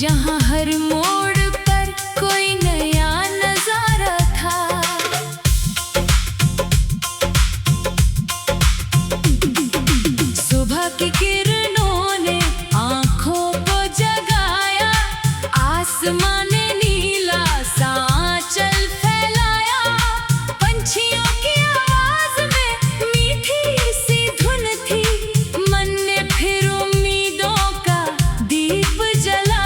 जहाँ हर मोड़ पर कोई नया नजारा था। सुबह की किरणों ने आंखों को जगाया, आसमान ने नीला सा आंचल फैलाया। पंछियों की आवाज में मीठी सी धुन थी, मन ने फिर उम्मीदों का दीप जलाया।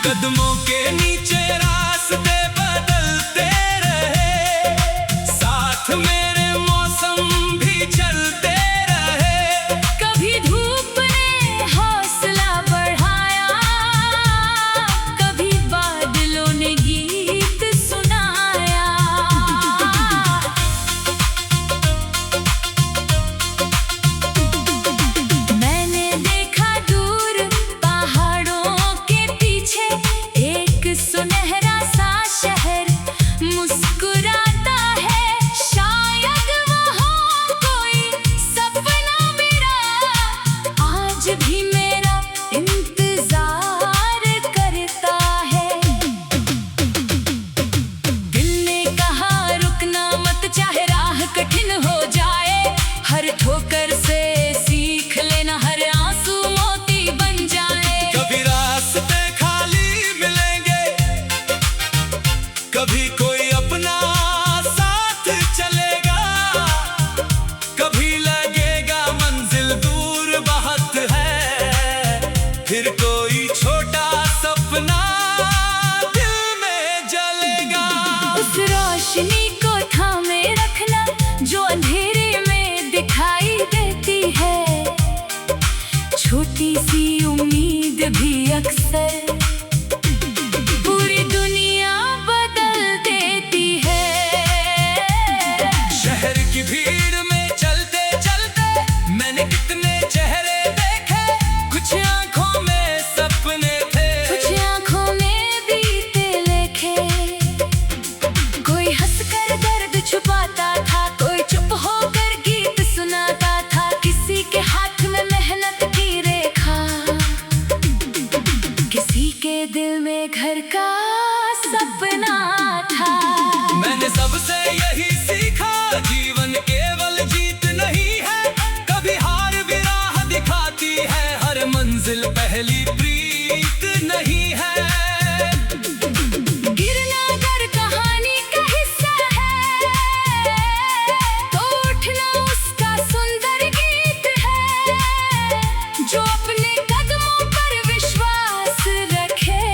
कदमों के नीचे रास्ते बदलते रहे, साथ मेरे मौसम भी चलते रहे। कभी धूप ने हौसला बढ़ाया, कभी बादलों ने गीत सुनाया। मैंने देखा दूर पहाड़ों के पीछे एक सुनहरा सा शहर मुस्कुराता है। शायद वहाँ कोई सपना मेरा आज भी मेरा इंतजार करता है। दिल ने कहा रुकना मत, चाहे राह कठिन हो जाए। हर ठोकर से सीख लेना, हर आंसू मोती बन जाए। कभी रास्ते खाली मिलेंगे, कभी कोई अपना साथ चलेगा। कभी लगेगा मंजिल दूर बहुत है, फिर कोई छोटा सपना दिल में जलेगा। उस रोशनी को थामे रखना जो अंधेरे में दिखाई देती है। छोटी सी उम्मीद भी अक्सर पूरी दुनिया बदल देती है। शहर की भीड़ में चलते चलते मैंने कितने चेहरे देखे, कुछ आंखों में सपने थे, कुछ आंखों में बीते लेखे। कोई हंसकर दर्द छुपाता था, कोई चुप होकर गीत सुनाता था। किसी के हाथ में मेहनत की रेखा, किसी के दिल में घर का सपना था। मैंने सबसे यही सीखा, जीवन केवल जीत नहीं है, कभी हार भी राह दिखाती है। हर मंजिल पहली प्रीत नहीं है। गिरना अगर कहानी का हिस्सा है, तो उठना उसका सुंदर गीत है। जो अपने कदमों पर विश्वास रखे,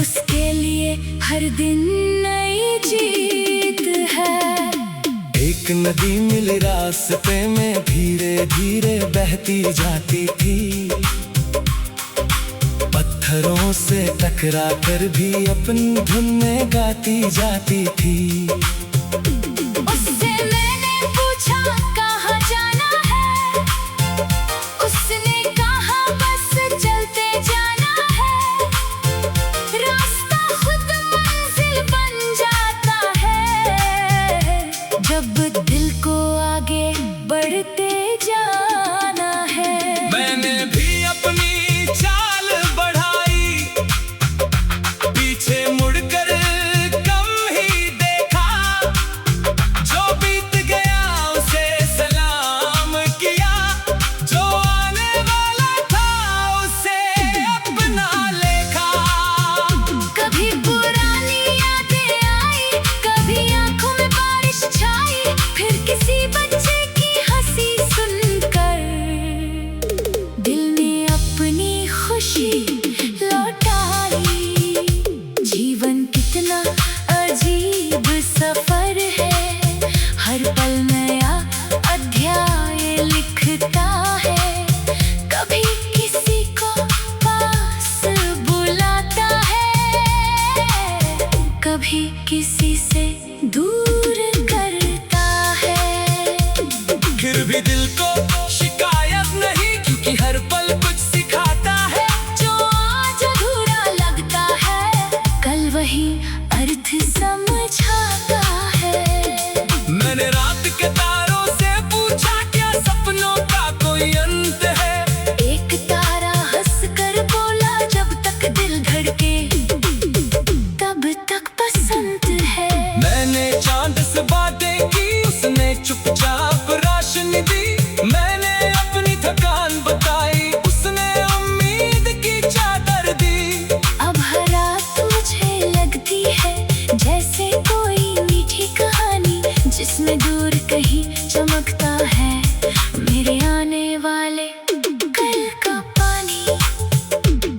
उसके लिए हर दिन नई जीत है। एक नदी मिली रास्ते में, धीरे धीरे बहती जाती थी। पत्थरों से टकरा कर भी अपनी धुन में गाती जाती थी। उससे मैंने पूछा कहाँ जाना है, उसने कहा बस चलते जाना है। रास्ता खुद मंजिल बन जाता है, जब दिल को आगे बढ़ते जाना है। मैंने भी अपनी चाल बढ़ाई, पीछे मुड़कर कम ही देखा। जो बीत गया उसे सलाम किया, जो आने वाला था उसे अपना लेखा। कभी पुरानी यादें आई, कभी आंखों में बारिश छाई। फिर किसी बच्चे की हंसी सुनकर दिल ने अपनी खुशी लौटाई। जीवन कितना अजीब सफर है, हर पल नया अध्याय लिखता है। कभी किसी को पास बुलाता है, कभी किसी से दूर करता है। फिर भी दिल को शिकायत नहीं, क्योंकि हर पल कुछ सिखाता है। जो आज अधूरा लगता है, कल वही अर्थ समझाता है। मैंने रात के तारों से पूछा, क्या सपनों का कोई अंत है? ने चुपचाप राशन दी, मैंने अपनी थकान बताई, उसने उम्मीद की चादर दी। अब हर रात मुझे लगती है जैसे कोई मीठी कहानी, जिसमें दूर कहीं चमकता है मेरे आने वाले कल का पानी।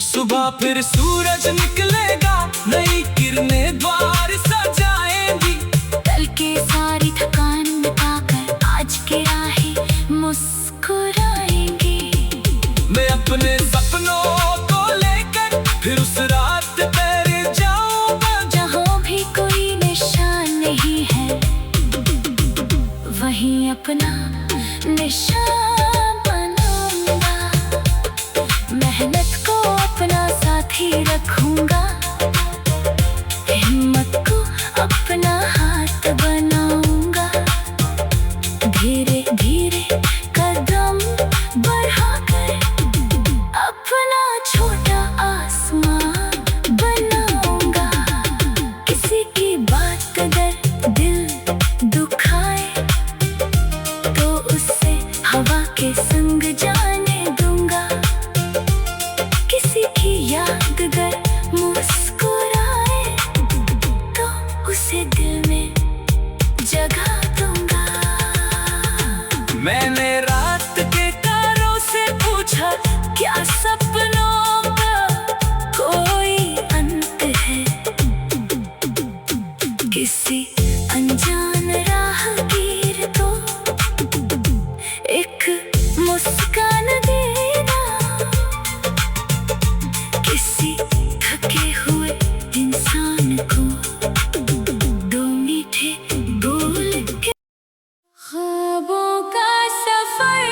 सुबह फिर सूरज निकलेगा, नई किरणें द्वार सजाएंगी, कल के सारी थकान मिटाकर आज के राहें मुस्कुराएंगे। मैं अपने सपनों को लेकर फिर उस रात तेरे जाऊंगा, जहाँ भी कोई निशान नहीं है वहीं अपना निशान बनाऊंगा। मेहनत को अपना साथी रखूंगा, हिम्मत को अपना हाथ बनाऊंगा। धीरे धीरे कदम बढ़ाकर अपना छोटा आसमान बनाऊंगा। किसी की बात अगर दिल दुखाए तो उसे हवा के संग जाने दूंगा। किसी की याद अगर मुस्कुराए तो उसे दिल में जगह दूंगा। मैंने रात के तारों से पूछा, क्या सपनों का कोई अंत है? किसी अनजान राहगीर को एक मुस्कान देना, किसी थके हुए इंसान को दो मीठे बोल के। ख्वाबों का सफर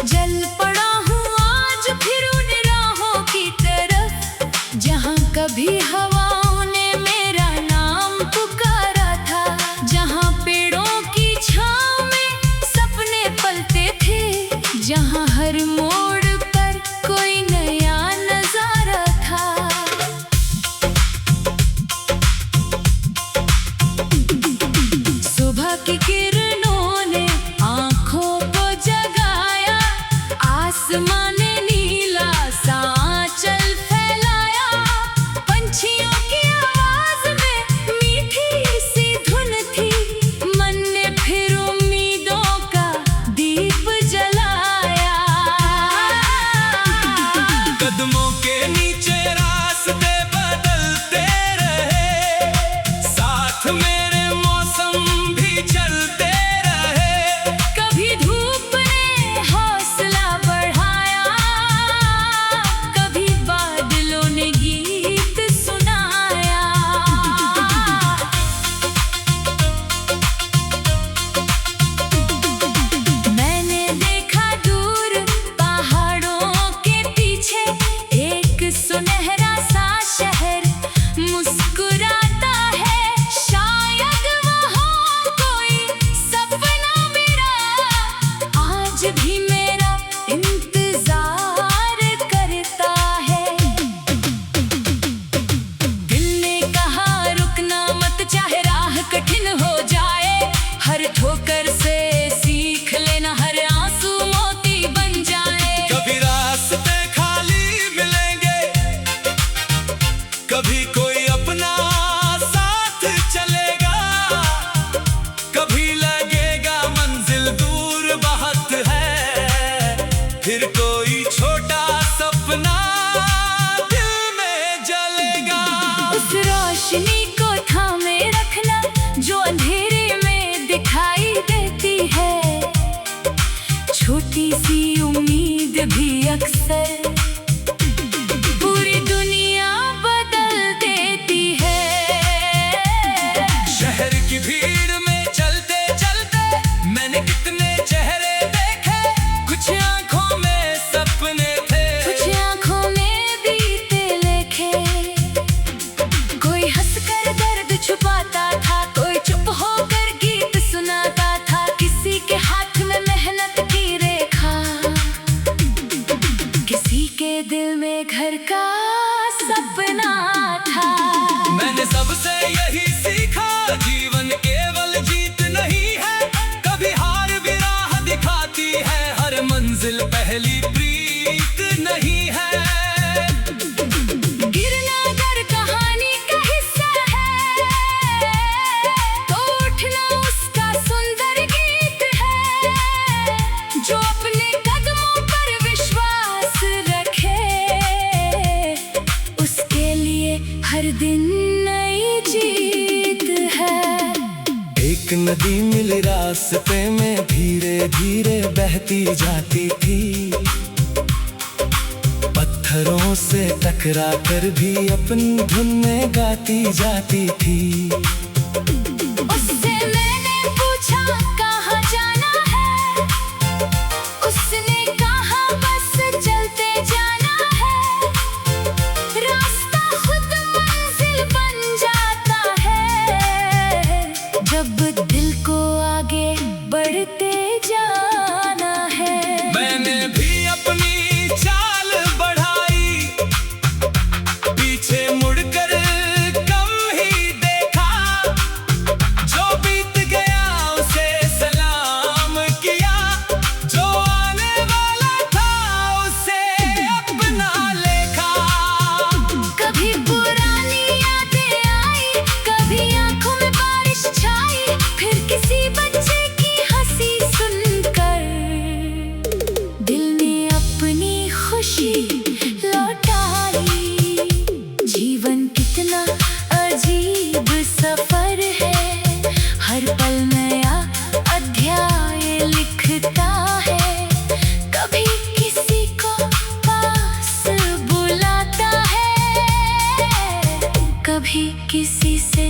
जल पड़ा हूँ आज फिर उन राहों की तरफ, जहाँ कभी हवाओं ने मेरा नाम पुकारा था, जहाँ पेड़ों की छाँव में सपने पलते थे, जहाँ हर मोड़ पर कोई नया नजारा था। सुबह की किरणों ने आँखों को जगाया, आसमान ने नीला सा आंचल फैलाया, पंछियों की आवाज में मीठी सी धुन थी, मन ने फिर उम्मीदों का दीप जलाया। कदमों के नीचे रास्ते बदलते रहे, साथ मेरे मौसम भी चलते रहे। कभी धूप ने हौसला बढ़ाया, कभी बादलों ने गीत सुनाया। मैंने देखा दूर पहाड़ों के पीछे एक सुनहरा सा शहर मुस्कुराता है, शायद वहाँ कोई सपना मेरा आज भी मेरा इंतजार करता है। दिल ने कहा रुकना मत, चाहे राह कठिन हो जाए, हर ठोकर से सीख लेना, हर आंसू मोती बन जाए। कभी रास्ते खाली मिलेंगे, कभी कोई अपना साथ चलेगा, कभी लगेगा मंजिल दूर बहुत है, फिर कोई छोटा सपना दिल में जलेगा। उस रोशनी को थामे रखना जो अंधेरे में दिखाई देती है, छोटी सी उम्मीद भी अक्सर पूरी दुनिया बदल देती है। शहर की भीड़ में चलते एक नदी मिल रास्ते में धीरे धीरे बहती जाती थी। पत्थरों से टकरा कर भी अपनी धुन में गाती जाती थी। उससे मैंने पूछा कहाँ जाना है, उसने कहा बस चलते जाना है। रास्ता खुद मंजिल बन जाता है, जब दिल को आगे बढ़ते जाना है। मैंने भी अपनी चाल बढ़ाई, पीछे मुड़कर कम ही देखा। जो बीत गया उसे सलाम किया, जो आने वाला था उसे अपना लेखा। कभी पुरानी यादें आई, कभी आंखों में बारिश छाई, फिर किसी बच्चे की हंसी सुनकर दिल ने अपनी खुशी लौटाई। जीवन कितना अजीब सफर है, हर पल नया अध्याय लिखता है। कभी किसी को पास बुलाता है, कभी किसी से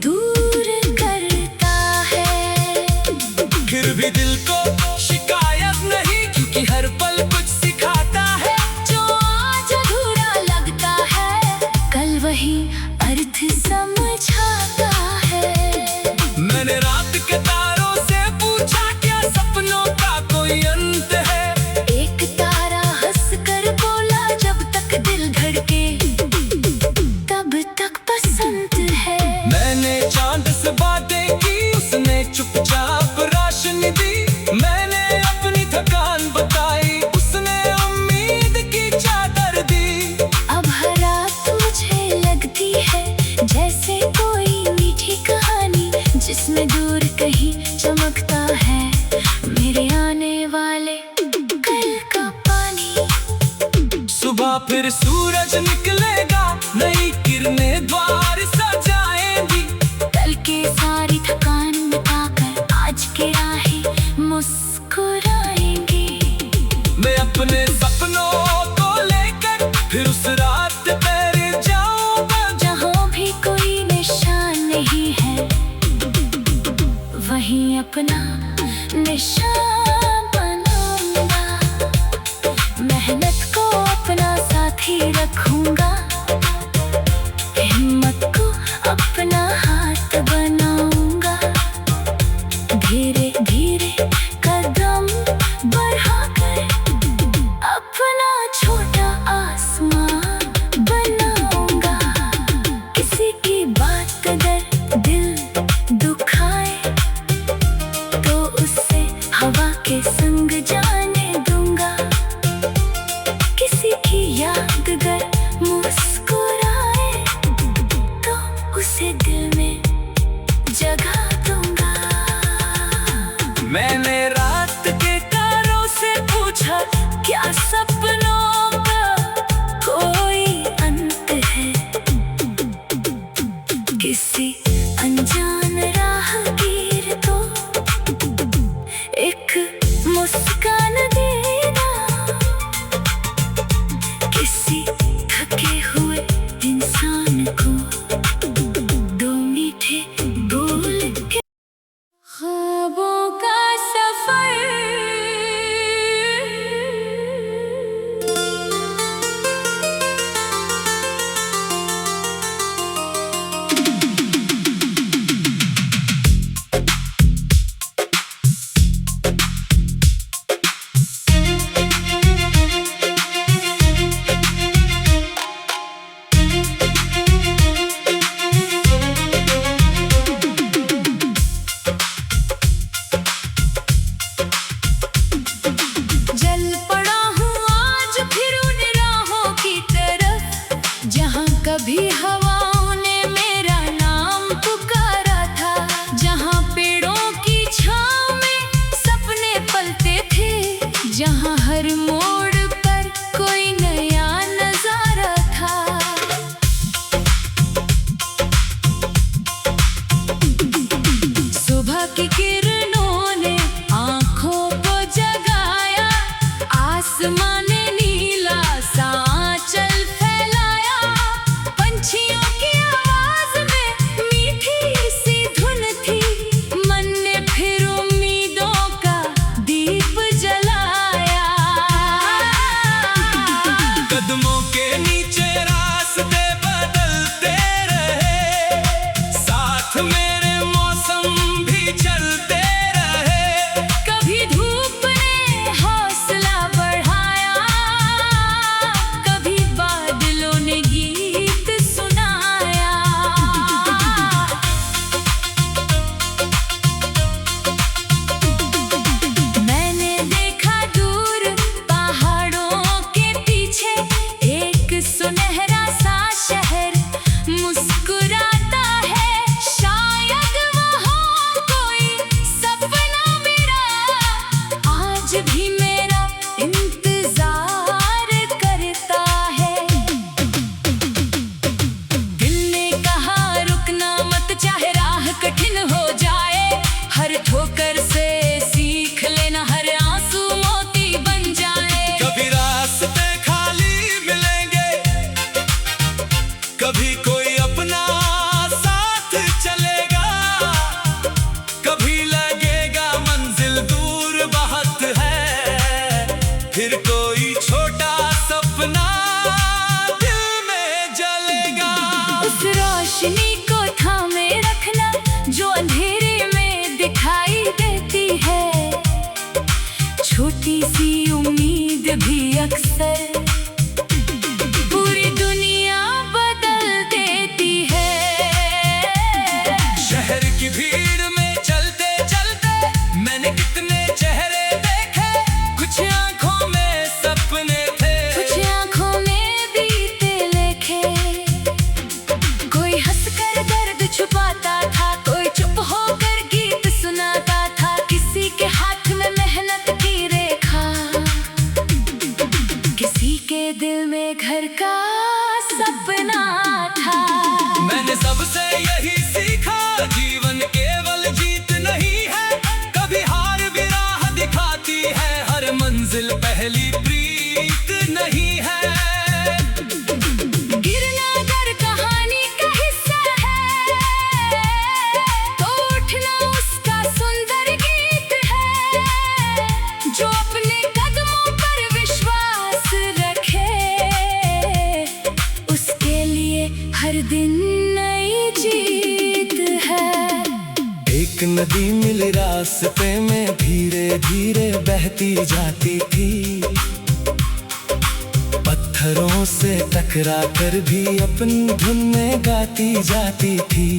दूर करता है। फिर भी दिल को शिकायत नहीं, क्योंकि हर पल कुछ सिखाता है। जो आज अधूरा लगता है, कल वही अर्थ समझाता है। मैंने रात के तारों से पूछा, क्या सपनों का कोई अंत है? एक तारा हंसकर बोला, जब तक दिल धड़के तब तक पसंद है। मैंने चांद से बातें की, उसने चुपचाप रोशनी दी। मैंने अपनी थकान बताई, उसने उम्मीद की चादर दी। अब हर रात मुझे लगती है जैसे कोई मीठी कहानी, जिसमें दूर कहीं चमकता है मेरे आने वाले कल का पानी। सुबह फिर सूरज निकलेगा, नई किरणें द्वार सजाएंगी। कल के सारी थकान मिटाकर आज के राहें मुस्कुराएंगी। मैं अपने सपनों को लेकर फिर उस रात पैर जाऊंगा। जहाँ भी कोई निशान नहीं है, वहीं अपना निशान बनाऊंगा। मेहनत को अपना साथी रखूंगा, हिम्मत को अपना हाथ बनाऊंगा। धीरे धीरे कदम बढ़ाकर अपना छोटा आसमां बनाऊंगा। किसी की बात अगर दिल दुखाए, तो उसे हवा के संग जाने दूंगा। किसी की याद अगर मुस्कुराए, तो उसे दिल में जगह दूंगा। मैंने रात के तारों से पूछा, क्या सपनों का कोई अंत है? किसी अनजान राहगीर को एक मुस्कान देना, किसी थके हुए इंसान को दो मीठे बोल के। ख्वाबों का सफर भी मेरा इंतजार करता है। दिल ने कहा रुकना मत, चाहे राह कठिन हो जाए, हर ठोकर से सीख लेना, हर आंसू मोती बन जाए। कभी रास्ते खाली मिलेंगे, कभी कोई अपना साथ चलेगा, कभी लगेगा मंजिल दूर बहुत है, फिर कोई छोटा सपना दिल में जलेगा। उस रोशनी को थामे रखना जो अंधेरे में दिखाई देती है, छोटी सी उम्मीद भी अक्सर पूरी दुनिया बदल देती है। शहर की भीड़ में चलते चलते मैंने कितने चेहरे देखे, कुछ आंखों में सपने थे, कुछ आंखों में बीते लेखे। कोई हंसकर दर्द छुपाता था, कोई चुप होकर गीत सुनाता था, किसी के हाथ में मेहनत की रेखा, किसी के दिल में घर का सपना था। मैंने सबसे यही सीखा, जीवन केवल जीत नहीं है, कभी हार भी राह दिखाती है, हर मंजिल पहली प्रीत नहीं है। गिरना अगर कहानी का हिस्सा है, तो उठना उसका सुंदर गीत है। जो अपने कदमों पर विश्वास रखे, उसके लिए हर दिन नई जीत है। एक नदी मिली रास्ते में, धीरे धीरे बहती जाती थी, पत्थरों से टकरा कर भी अपनी धुन में गाती जाती थी।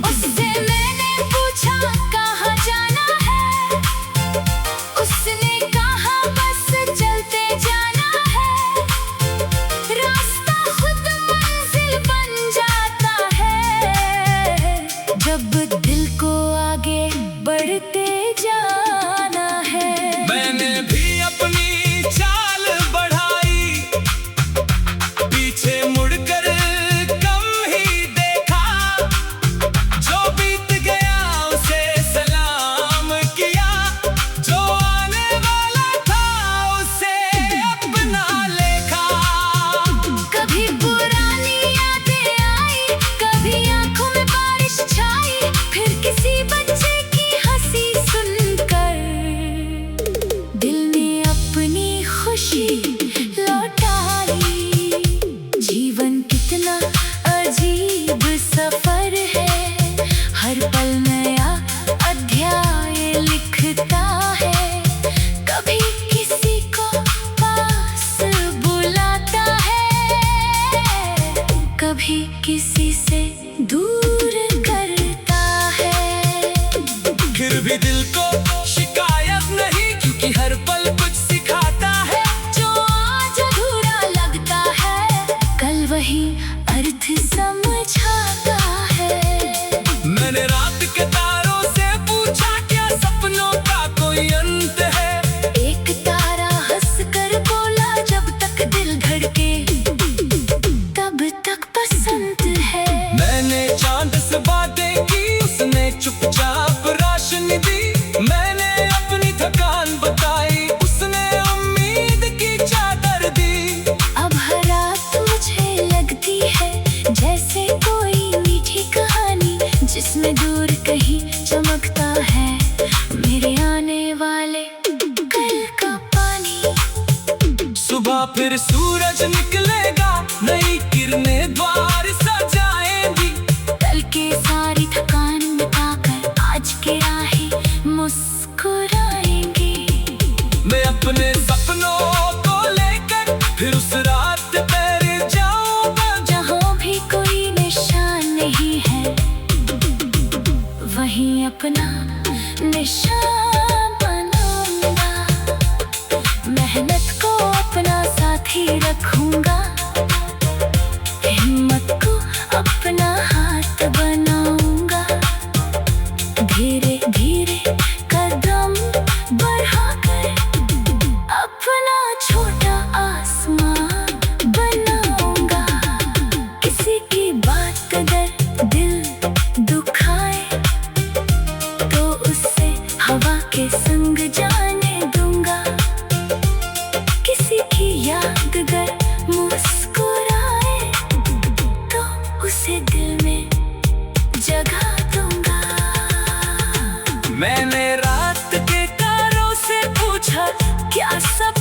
उससे मैंने पूछा कहाँ जाना है, उसने कहा बस चलते जाना है, रास्ता खुद मंजिल बन जाता है, जब दिल को आगे बढ़ते जाना है। मैंने भी अपनी चाल बढ़ाई, पीछे मुड़कर कम ही देखा, जो बीत गया उसे सलाम किया, जो आने वाला था उसे अपना लेखा। कभी पुरानी यादें आई, कभी आंखों में बारिश छाई, फिर किसी बच्चे की हंसी सुनकर दिल ने अपनी खुशी लौटाई। जीवन कितना अजीब सफर है, हर पल नया अध्याय लिखता है, कभी किसी को पास बुलाता है, कभी किसी से दूर करता है। फिर भी दिल को शिकायत नहीं, क्योंकि हर पल कुछ सिखाता है, जो आज अधूरा लगता है, कल वही अर्थ समझाता है। मैंने रात के तारों से पूछा, क्या सपनों का कोई अंत है? एक तारा हंसकर बोला, जब तक दिल धड़के तब तक पसंद है। मैंने चांद से बातें की, उसने चुपचाप रोशनी दी, मैंने अपनी थकान बताई, उसने उम्मीद की चादर दी। अब हर रात मुझे लगती है जैसे कोई मीठी कहानी, जिसमें दूर कहीं चमकता है मेरे आने वाले कल का पानी। सुबह फिर सूरज निकलेगा, नई किरणें द्वार सजाएंगी, कल के सारी थकान मिटाकर आज के राहें मुस्कुराएंगी। मैं अपने सपनों को लेकर फिर उस रात पैर जाऊंगा, जहाँ भी कोई निशान नहीं है, वहीं अपना निशान बनाऊंगा। मेहनत को अपना साथी रखूंगा, हिम्मत को अपना हाथ बनाऊंगा, धीरे धीरे कदम बढ़ा के संग जाने दूंगा। किसी की याद अगर मुस्कुराए तो उसे दिल में जगह दूंगा। मैंने रात के तारों से पूछा क्या सब